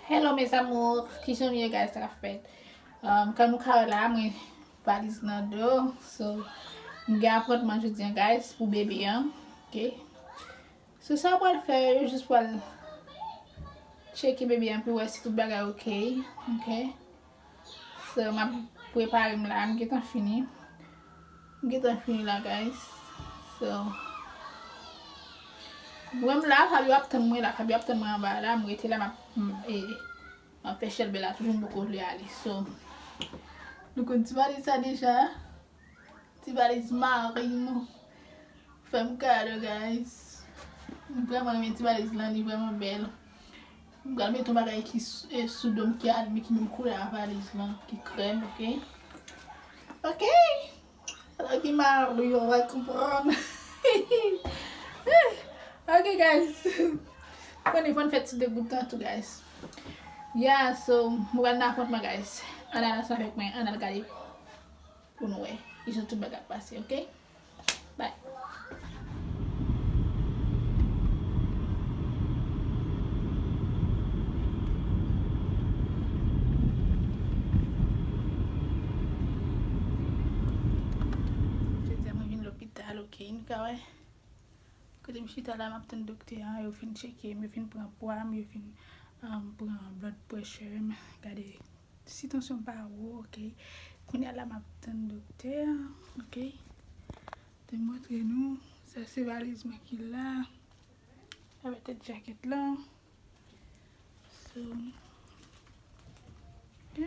Hello mes amours, qui sont mieux guys ça fait. Quand nous carré là, moi valise dans dos. So, m'gai apprendre jeudi guys pour bébé hein. OK. So ça pour le faire juste pour checker bébé un peu ouais si tout bagay OK. OK. So m'a préparer là, m'gai tant fini. M'gai tant fini là guys. So moi là, ça lui attendre moi là, ça lui attendre moi en bas là, moi était là m'a fait chelbe là toujours beaucoup lui aller. So nous continuons ça déjà. Tu vas les mariner. Femme cadeau guys. Vraiment mes petits valises là, elle est vraiment belle. Je vais mettre un bagage qui est sous dôme qui a mais qui me coule la valise là, qui crème, OK? OK. Alors qui m'a on va comprendre. OK guys. Quand on fait de good temps tout guys. Yeah, so je vais n'apprendre ma guys. On a ça avec moi, on a regardé pour nous. Ils sont tout bagage passé, OK? Bye. Lopital, OK, ouais. Quand je suis allé à mon docteur, il fin checker, il fin prendre poids, il fin prendre blood pressure, regarder si tension pas haut, OK. Quand est allé à mon docteur, OK. De montrer nous, ça c'est valise qui là avec cette jaquette là. So yeah.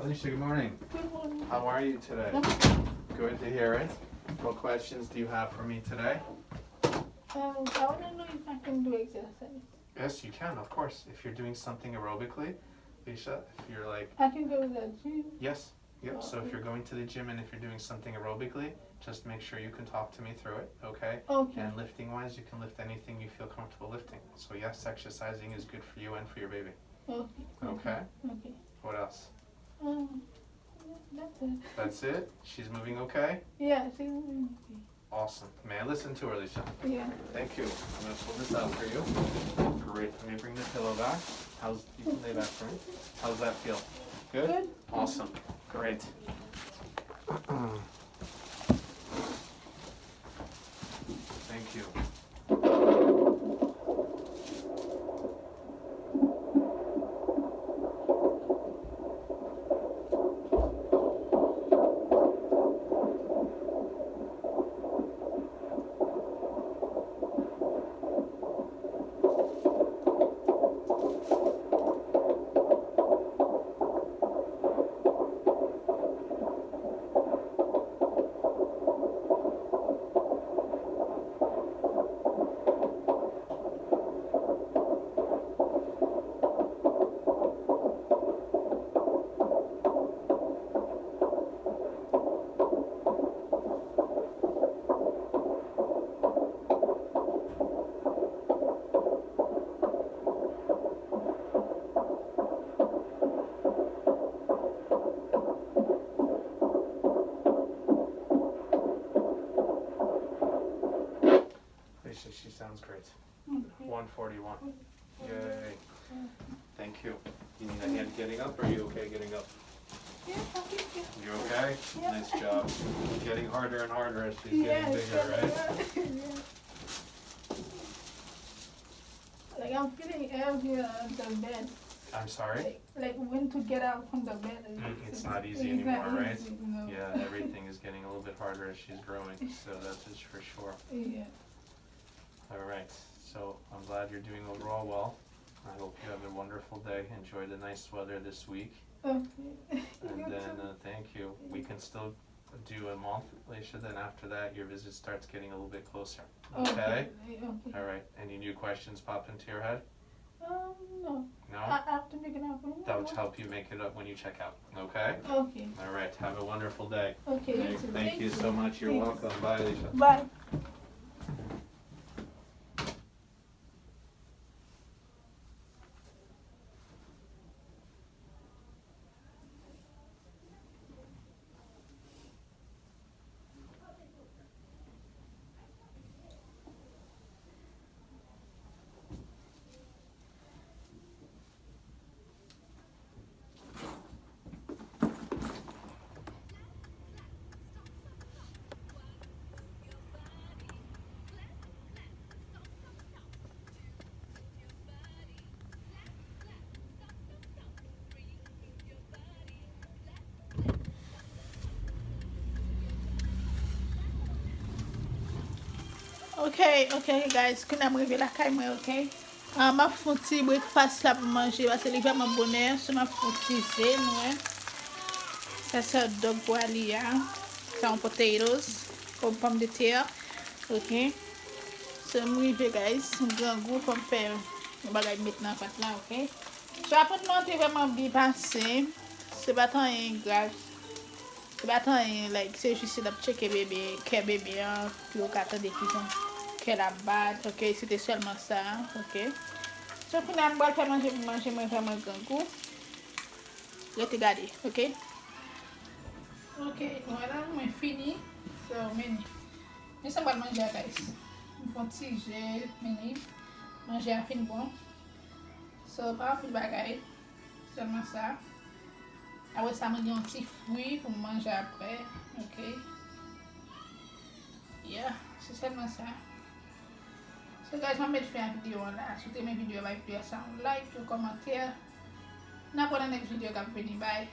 Alicia, good morning. Good morning. How are you today? Good to hear it. What questions do you have for me today? I want to know if I can do exercise. Yes, you can, of course. If you're doing something aerobically, Alicia, if you're like, I can go to the gym. yes, yep. So if Okay. you're going to the gym and if you're doing something aerobically, just make sure you can talk to me through it, okay? Okay. And lifting wise, you can lift anything you feel comfortable lifting. So yes, exercising is good for you and for your baby. Okay. Okay? Okay. What else? That's it. That's it? She's moving okay? Yeah, she's moving okay. Awesome. May I listen to her, Alicia? Yeah. Thank you. I'm going to pull this out for you. Great. Let me bring the pillow back. You can lay back for me. How's that feel? Good? Good. Awesome. Great. Thank you. She sounds great. 141. Yay. Thank you. You need a hand getting up, or are you okay getting up? Yeah, okay. You okay? Yeah. Nice job. Getting harder and harder as she's Yeah, getting bigger, right? yeah. Like I'm feeling heavier on the bed. I'm sorry? Like when to get out from the bed. It's not easy it's anymore, not right? easy, no. Yeah, everything is getting a little bit harder as she's growing, so that is for sure. Yeah. All right, so I'm glad you're doing overall well. I hope you have a wonderful day. Enjoy the nice weather this week. Okay. And then, thank you. We can still do a month, Alicia, then after that, your visit starts getting a little bit closer. Okay? Okay. All right, any new questions pop into your head? No. No? I have to make an appointment. That would help you make it up when you check out, okay? Okay. All right, have a wonderful day. Okay. You too. Thank you so much. You're Thanks. welcome. Bye, Alicia. Bye. Okay guys, kwen am reve la kay mwen, ok? Ma fouti breakfast la pou manje, parce li veman bonè, so ma fouti se, nou sa se dog wali ya, sa an potatoes, kom pomme de terre, ok? So m rive guys, m gran gou pou m fè, m bagay met nan pat la, ok? So apot mante veman bi pase, se batan yon grav, se batan yon, like, se jisi dap cheke bebe, ke bebe an, pi yo kata de ki jan. Qu'elle a bad, ok, c'était seulement ça, ok. So, pour nous, on va faire manger, moi, faire mon grand goût. Je vais te garder, ok. Ok, voilà, moi fini. So, meni. Mais ça va manger à guys. On fait un petit jet, meni. Manger à fin bon. So, pas un bagay. Seulement ça. Après ça, me un petit fruit pour manger après, ok. Yeah, c'est seulement ça. So guys, I'm going to film a video on that. So, take my video, like, do a sound, like, your commentaire. Now, for the next video, bye.